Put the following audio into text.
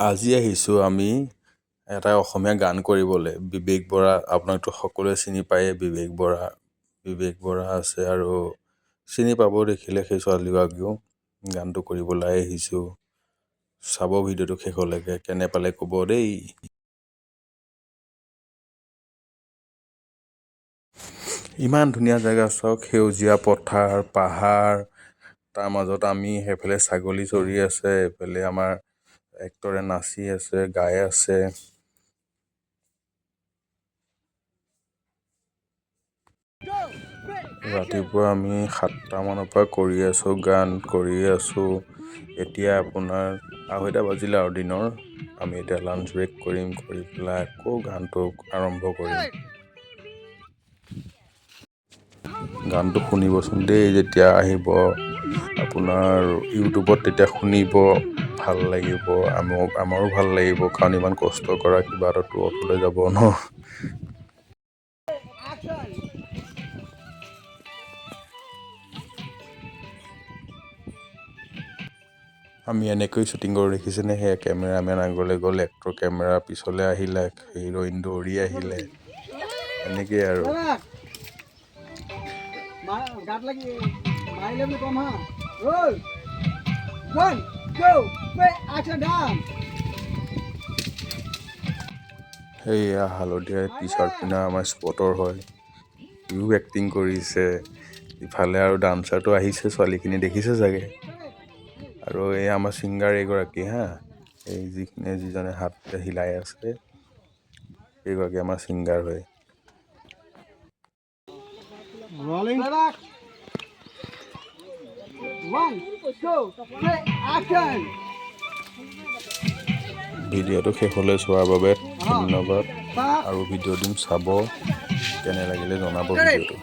আজি আহিছোঁ আমি এটা অসমীয়া গান কৰিবলৈ। বিবেক বৰা, আপোনাকতো সকলোৱে চিনি পায়ে। বিবেক বৰা আছে আৰু চিনি পাব দেখিলে সেই ছোৱালীগৰাকীও। গানটো কৰিবলৈ আহিছোঁ, চাব ভিডিঅ'টো শেষলৈকে, কেনে পালে ক'ব দেই। ইমান ধুনীয়া জেগা চাওক, সেউজীয়া পথাৰ, পাহাৰ, তাৰ মাজত আমি, সেইফালে ছাগলী চৰি আছে, এইফালে আমাৰ এক্টৰে নাচি আছে, গাই আছে। ৰাতিপুৱা আমি 7টা মানৰ পৰা কৰি আছোঁ, গান কৰি আছোঁ। এতিয়া আপোনাৰ 2:30 বাজিলে আৰু দিনৰ। আমি এতিয়া লাঞ্চ ব্ৰেক কৰিম, কৰি পেলাই আকৌ গানটো আৰম্ভ কৰিম। গানটো শুনিবচোন দেই, যেতিয়া আহিব আপোনাৰ ইউটিউবত, তেতিয়া শুনিব, ভাল লাগিব। আমাৰো ভাল লাগিব, কাৰণ ইমান কষ্ট কৰা কিবা এটাতো অথলে যাব ন। আমি এনেকৈ শ্বুটিং কৰোঁ, দেখিছেনে? সেয়া কেমেৰামেন আগলৈ গ'ল, এক্টৰ কেমেৰা পিছলৈ আহিলে, হিৰইন দৌৰি আহিলে, এনেকেই আৰু। সেয়া হালধীয়া টি চাৰ্ট পিন্ধা আমাৰ স্পটৰ হয়, সিও এক্টিং কৰিছে। ইফালে আৰু ডান্সাৰটো আহিছে, ছোৱালীখিনি দেখিছে চাগে। আৰু এই আমাৰ ছিংগাৰ এইগৰাকী হা, যিজনে হাত হিলাই আছে, এইগৰাকী আমাৰ ছিংগাৰ হয়। ভিডিঅ'টো শেষলৈ চোৱাৰ বাবে ধন্যবাদ, আৰু ভিডিঅ' দিম, চাব, কেনে লাগিলে জনাব ভিডিঅ'টো।